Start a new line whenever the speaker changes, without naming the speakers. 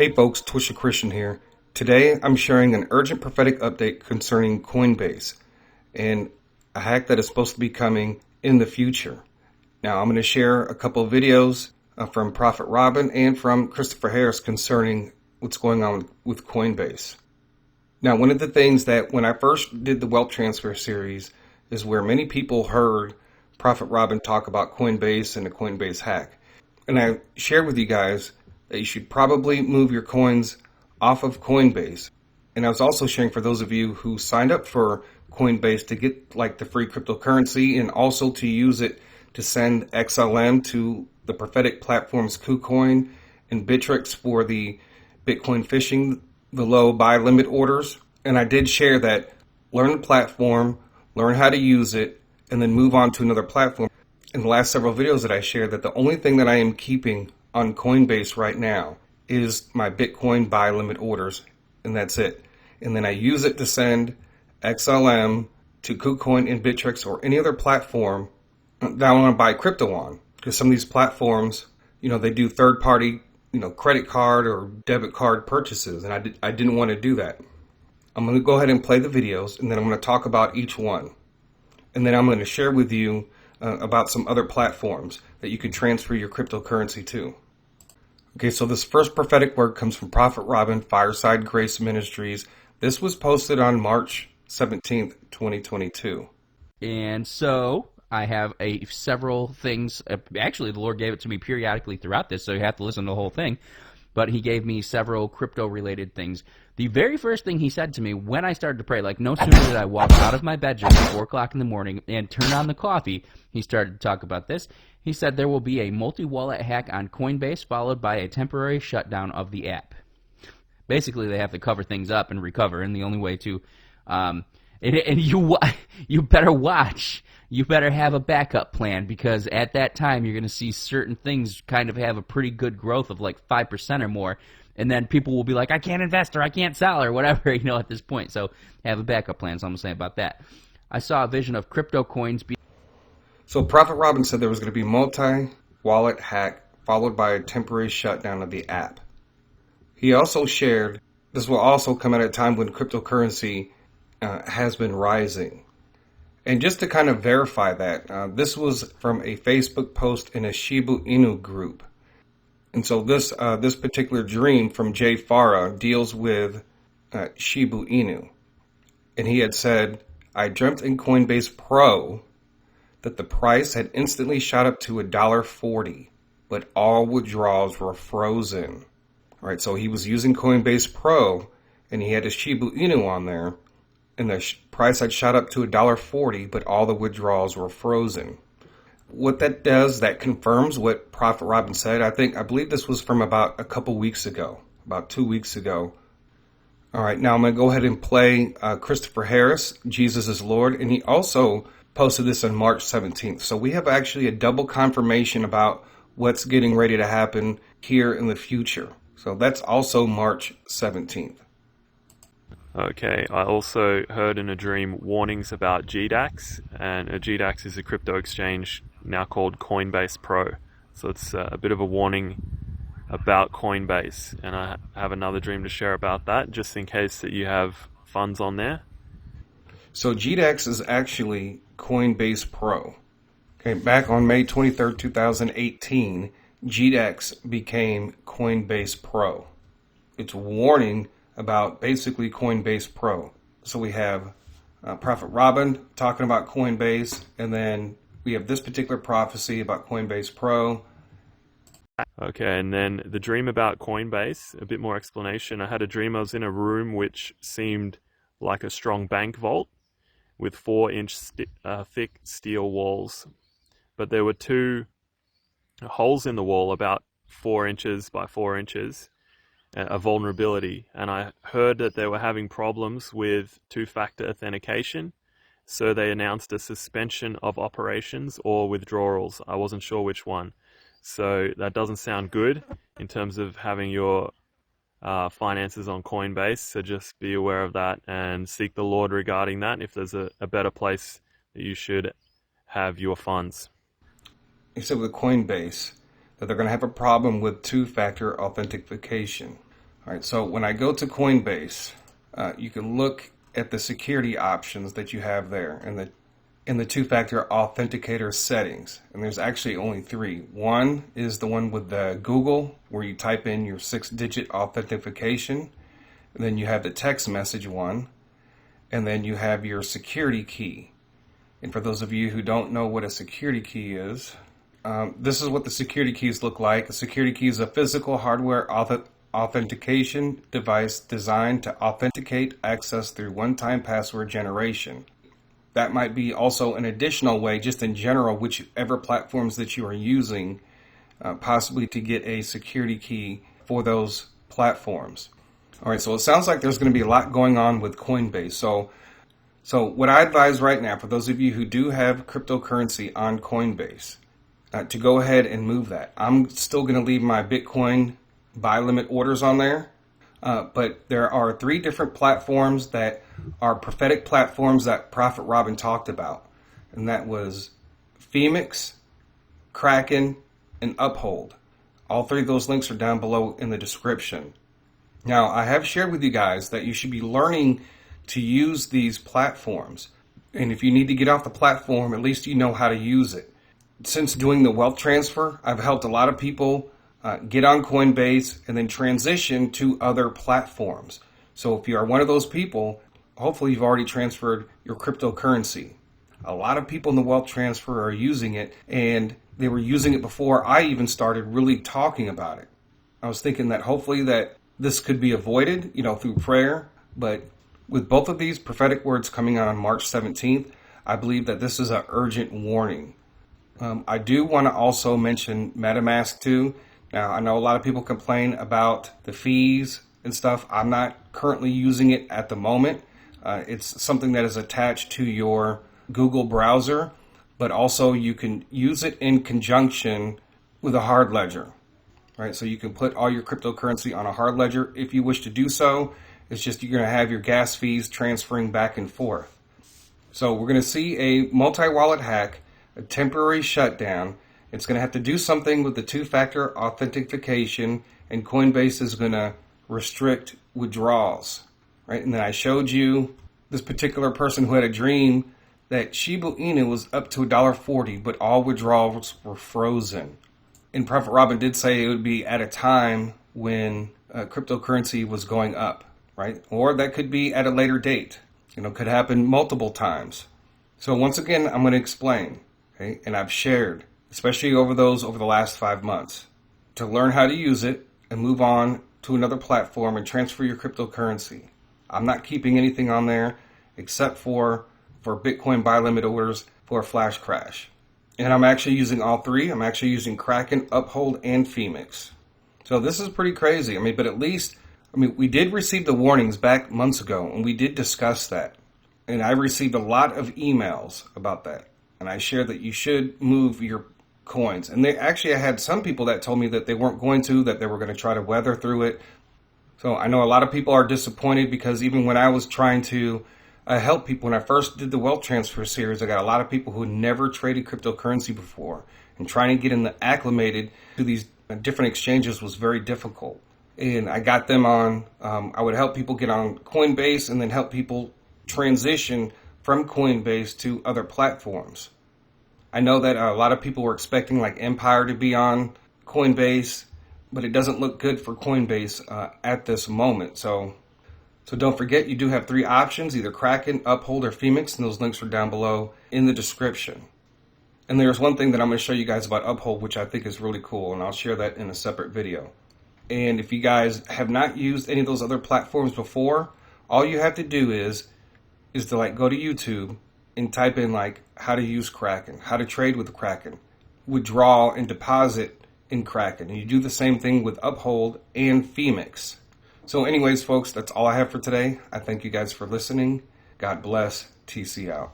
Hey folks, Twisha Christian here. Today I'm sharing an urgent prophetic update concerning Coinbase and a hack that is supposed to be coming in the future. Now I'm going to share a couple of videos from Prophet Robin and from Christopher Harris concerning what's going on with Coinbase. Now, one of the things that when I first did the wealth transfer series is where many people heard Prophet Robin talk about Coinbase and the Coinbase hack. And I shared with you guys that you should probably move your coins off of Coinbase. And I was also sharing for those of you who signed up for Coinbase to get like the free cryptocurrency and also to use it to send XLM to the Prophetic platforms Kucoin and Bittrex for the Bitcoin fishing, the low buy limit orders. And I did share that learn the platform, learn how to use it, and then move on to another platform. In the last several videos that I shared that the only thing that I am keeping on Coinbase right now is my Bitcoin buy limit orders, and that's it. And then I use it to send XLM to KuCoin and Bittrex or any other platform that I want to buy crypto on. Because some of these platforms, they do third-party, credit card or debit card purchases, and I didn't want to do that. I'm going to go ahead and play the videos, and then I'm going to talk about each one. And then I'm going to share with you about some other platforms that you can transfer your cryptocurrency to. Okay, so this first prophetic word comes from Prophet Robin, Fireside Grace Ministries. This was posted on March 17th, 2022.
And so I have several things. Actually, the Lord gave it to me periodically throughout this, so you have to listen to the whole thing. But he gave me several crypto-related things. The very first thing he said to me when I started to pray, like no sooner did I walk out of my bedroom at 4 o'clock in the morning and turn on the coffee, he started to talk about this. He said there will be a multi-wallet hack on Coinbase followed by a temporary shutdown of the app. Basically, they have to cover things up and recover, and the only way to you better watch. You better have a backup plan, because at that time you're going to see certain things kind of have a pretty good growth of like 5% or more, and then people will be like, I can't invest or I can't sell or whatever, at this point. So have a backup plan, so I'm going to say about that. I saw a vision of crypto coins.
So Prophet Robin said there was going to be multi-wallet hack followed by a temporary shutdown of the app. He also shared this will also come at a time when cryptocurrency has been rising. And just to kind of verify that, this was from a Facebook post in a Shiba Inu group. And so this particular dream from Jay Farah deals with Shiba Inu. And he had said, I dreamt in Coinbase Pro that the price had instantly shot up to $1.40, but all withdrawals were frozen. All right, so he was using Coinbase Pro, and he had a Shiba Inu on there, and the price had shot up to $1.40, but all the withdrawals were frozen. What that does, that confirms what Prophet Robin said. I believe this was from about a couple weeks ago, about 2 weeks ago. All right, now I'm going to go ahead and play Christopher Harris, Jesus is Lord, and he also posted this on March 17th. So we have actually a double confirmation about what's getting ready to happen here in the future. So that's also March 17th.
Okay, I also heard in a dream warnings about GDAX, and a GDAX is a crypto exchange now called Coinbase Pro. So it's a bit of a warning about Coinbase, and I have another dream to share about that, just in case that you have funds on there.
So GDAX is actually Coinbase Pro. Okay, back on May 23rd, 2018, GDAX became Coinbase Pro. It's a warning about basically Coinbase Pro. So we have Prophet Robin talking about Coinbase, and then we have this particular prophecy about Coinbase Pro.
Okay, and then the dream about Coinbase, a bit more explanation. I had a dream I was in a room which seemed like a strong bank vault with 4-inch thick steel walls. But there were 2 holes in the wall about 4 inches by 4 inches, a vulnerability. And I heard that they were having problems with 2-factor authentication. So they announced a suspension of operations or withdrawals. I wasn't sure which one. So that doesn't sound good in terms of having your finances on Coinbase. So just be aware of that and seek the Lord regarding that if there's a better place that you should have your funds.
He said with Coinbase that they're going to have a problem with 2-factor authentication. All right, so when I go to Coinbase, you can look at the security options that you have there in the two-factor authenticator settings. And there's actually only three. One is the one with the Google, where you type in your 6-digit authentication. And then you have the text message one. And then you have your security key. And for those of you who don't know what a security key is, this is what the security keys look like. A security key is a physical hardware authentication device designed to authenticate access through one-time password generation. That might be also an additional way, just in general, whichever platforms that you are using, possibly to get a security key for those platforms. All right, so it sounds like there's going to be a lot going on with Coinbase. So what I advise right now, for those of you who do have cryptocurrency on Coinbase, to go ahead and move that. I'm still going to leave my Bitcoin buy limit orders on there, but there are 3 different platforms that are prophetic platforms that Prophet Robin talked about, and that was Phemex, Kraken, and UPHOLD. All 3 of those links are down below in the description. Now, I have shared with you guys that you should be learning to use these platforms, and if you need to get off the platform, at least you know how to use it. Since doing the wealth transfer, I've helped a lot of people get on Coinbase and then transition to other platforms. So if you are one of those people, hopefully you've already transferred your cryptocurrency. A lot of people in the wealth transfer are using it, and they were using it before I even started really talking about it. I was thinking that hopefully that this could be avoided, through prayer. But with both of these prophetic words coming out on March 17th, I believe that this is an urgent warning. I do want to also mention MetaMask too. Now, I know a lot of people complain about the fees and stuff. I'm not currently using it at the moment. It's something that is attached to your Google browser, but also you can use it in conjunction with a hard ledger, right? So you can put all your cryptocurrency on a hard ledger if you wish to do so. It's just you're going to have your gas fees transferring back and forth. So we're going to see a multi-wallet hack, a temporary shutdown. It's going to have to do something with the two-factor authentication, and Coinbase is going to restrict withdrawals, right? And then I showed you this particular person who had a dream that Shiba Inu was up to $1.40, but all withdrawals were frozen. And Prophet Robin did say it would be at a time when cryptocurrency was going up, right? Or that could be at a later date. Could happen multiple times. So once again, I'm going to explain. Okay? And I've shared, especially over the last 5 months, to learn how to use it and move on to another platform and transfer your cryptocurrency. I'm not keeping anything on there except for Bitcoin buy limit orders for a flash crash. And I'm actually using all 3. I'm actually using Kraken, UPHOLD, and Phemex. So this is pretty crazy. But at least, we did receive the warnings back months ago, and we did discuss that. And I received a lot of emails about that. And I shared that you should move your coins. And I had some people that told me that they weren't going to, that they were going to try to weather through it. So I know a lot of people are disappointed, because even when I was trying to help people, when I first did the wealth transfer series, I got a lot of people who never traded cryptocurrency before. And trying to get them acclimated to these different exchanges was very difficult. And I got them on, I would help people get on Coinbase and then help people transition from Coinbase to other platforms. I know that a lot of people were expecting like Empire to be on Coinbase, but it doesn't look good for Coinbase at this moment. So don't forget, you do have 3 options, either Kraken, UPHOLD, or Phemex, and those links are down below in the description. And there's one thing that I'm going to show you guys about UPHOLD, which I think is really cool, and I'll share that in a separate video. And if you guys have not used any of those other platforms before, all you have to do is to go to YouTube and type in how to use Kraken, how to trade with Kraken, withdraw and deposit in Kraken. And you do the same thing with UPHOLD and Phemex. So anyways, folks, that's all I have for today. I thank you guys for listening. God bless. TC out.